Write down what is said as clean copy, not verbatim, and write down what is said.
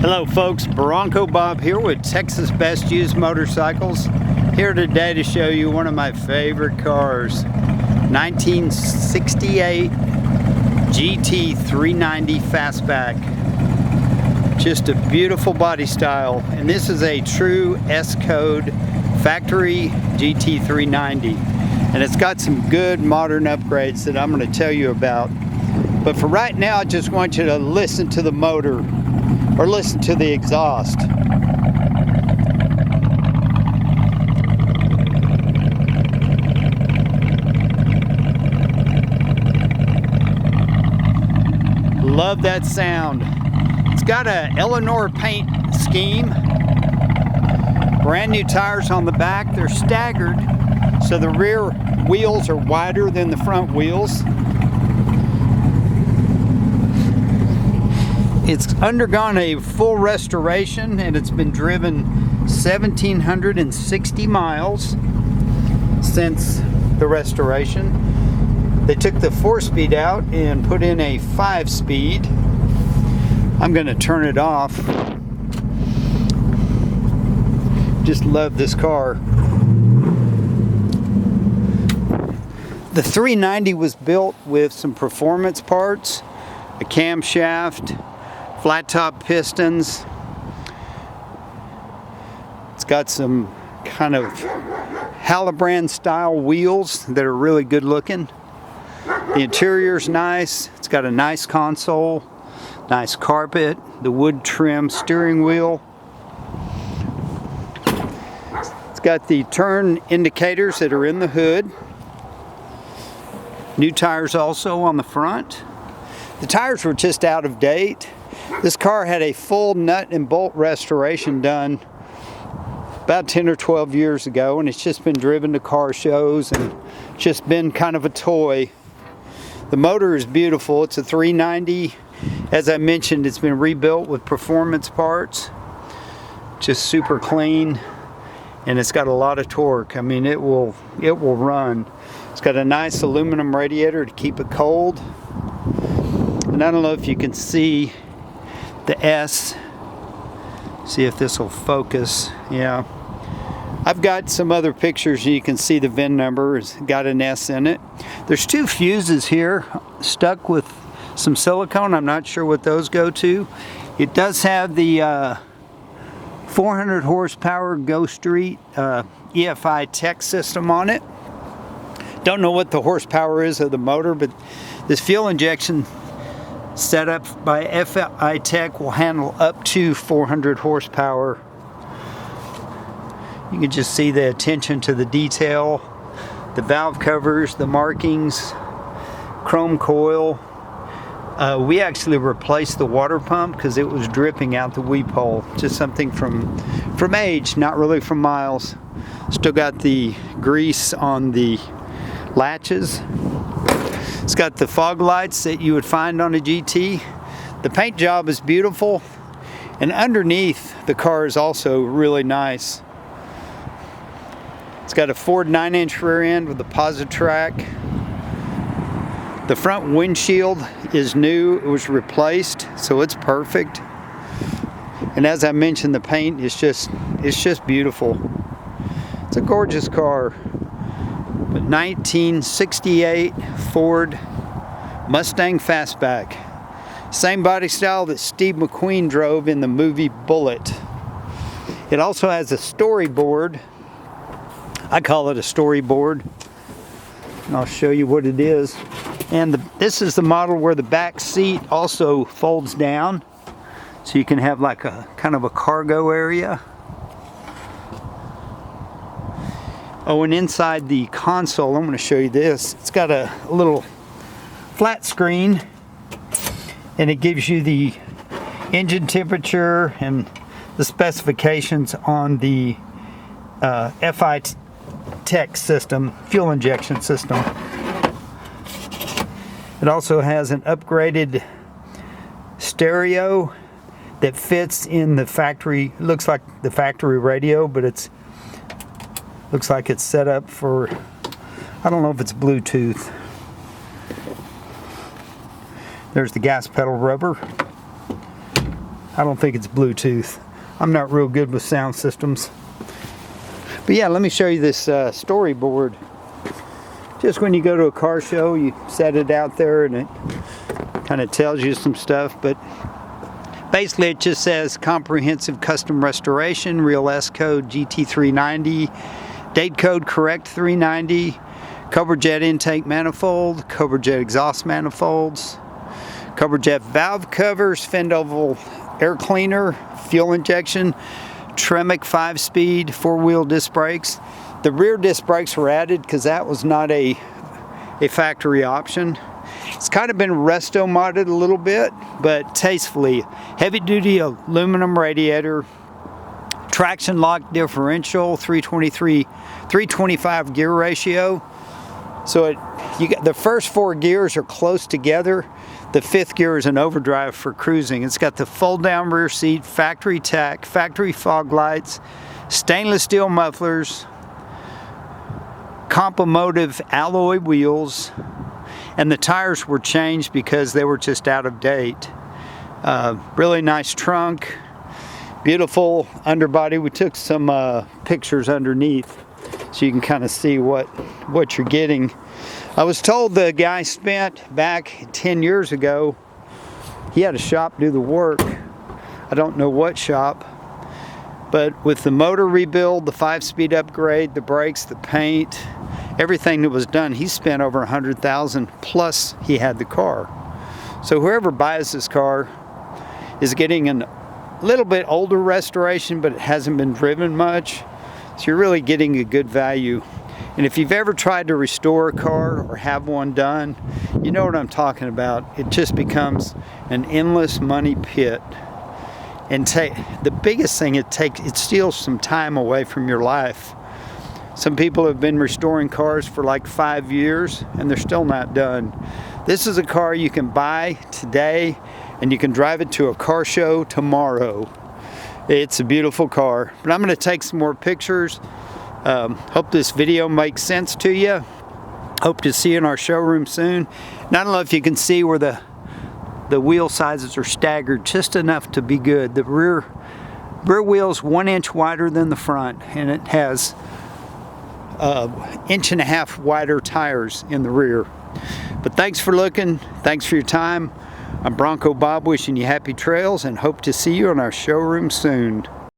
Hello folks, Bronco Bob here with Texas Best Used Motorcycles. Here today to show you one of my favorite cars, 1968 GT 390 Fastback. Just a beautiful body style, and this is a true S-Code factory GT 390, and it's got some good modern upgrades that I'm going to tell you about. But for right now, I just want you to listen to the motor, or listen to the exhaust. Love that sound. It's got a Eleanor paint scheme. Brand new tires on the back. They're staggered, so the rear wheels are wider than the front wheels. It's undergone a full restoration, and it's been driven 1,760 miles since the restoration. They took the 4-speed out and put in a 5-speed. I'm going to turn it off. Just love this car. The 390 was built with some performance parts, a camshaft, flat top pistons. It's got some kind of Halibran style wheels that are really good looking. The interior's nice. It's got a nice console, nice carpet, the wood trim steering wheel. It's got the turn indicators that are in the hood. New tires also on the front. The tires were just out of date. This car had a full nut and bolt restoration done about 10 or 12 years ago, and it's just been driven to car shows and just been kind of a toy. The motor is beautiful. It's a 390. As I mentioned, it's been rebuilt with performance parts. Just super clean, and it's got a lot of torque. I mean, it will run. It's got a nice aluminum radiator to keep it cold. And I don't know if you can see the S. See if this will focus. Yeah. I've got some other pictures. You can see the VIN number. It's got an S in it. There's two fuses here stuck with some silicone. I'm not sure what those go to. It does have the 400 horsepower Go Street EFI tech system on it. Don't know what the horsepower is of the motor, but this fuel injection set up by FI Tech will handle up to 400 horsepower. You can just see the attention to the detail, the valve covers, the markings, chrome coil. We actually replaced the water pump because it was dripping out the weep hole. Just something from age, not really from miles. Still got the grease on the latches. It's got the fog lights that you would find on a GT. The paint job is beautiful, and underneath the car is also really nice. It's got a Ford 9-inch rear end with a Positrack. The front windshield is new. It was replaced, so it's perfect. And as I mentioned, the paint is just beautiful. It's a gorgeous car. But 1968 Ford Mustang Fastback. Same body style that Steve McQueen drove in the movie Bullet. It also has a storyboard. I call it a storyboard. And I'll show you what it is. And this is the model where the back seat also folds down. So you can have like a kind of a cargo area. Oh, and inside the console, I'm going to show you this. It's got a little flat screen, and it gives you the engine temperature and the specifications on the FI Tech system, fuel injection system. It also has an upgraded stereo that fits in the factory. Looks like the factory radio, but looks like it's set up for, I don't know if it's Bluetooth. There's the gas pedal rubber. I don't think it's Bluetooth. I'm not real good with sound systems. But yeah, let me show you this storyboard. Just when you go to a car show, you set it out there and it kind of tells you some stuff. But basically it just says comprehensive custom restoration, real S code GT390, date code correct 390, Cobra Jet intake manifold, Cobra Jet exhaust manifolds, Cobra Jet valve covers, fend oval air cleaner, fuel injection, Tremec 5-speed, 4-wheel disc brakes. The rear disc brakes were added because that was not a factory option. It's kind of been resto modded a little bit, but tastefully. Heavy duty aluminum radiator, traction lock differential, 325 gear ratio. So you got the first 4 gears are close together. The 5th gear is an overdrive for cruising. It's got the fold down rear seat, factory tack, factory fog lights, stainless steel mufflers, Compomotive alloy wheels, and the tires were changed because they were just out of date. Really nice trunk, beautiful underbody. We took some pictures underneath so you can kind of see what you're getting. I was told the guy spent back 10 years ago, he had a shop do the work. I don't know what shop, but with the motor rebuild, the 5-speed upgrade, the brakes, the paint, everything that was done, he spent over $100,000 plus he had the car. So whoever buys this car is getting a little bit older restoration, but it hasn't been driven much. So you're really getting a good value. And if you've ever tried to restore a car or have one done, you know what I'm talking about. It just becomes an endless money pit. And the biggest thing, it steals some time away from your life. Some people have been restoring cars for like 5 years and they're still not done. This is a car you can buy today and you can drive it to a car show tomorrow. It's a beautiful car. But I'm going to take some more pictures. Hope this video makes sense to you. Hope to see you in our showroom soon. And I don't know if you can see where the wheel sizes are staggered just enough to be good. The rear wheel's 1 inch wider than the front, and it has 1.5 inch wider tires in the rear. But thanks for looking. Thanks for your time. I'm Bronco Bob, wishing you happy trails and hope to see you in our showroom soon.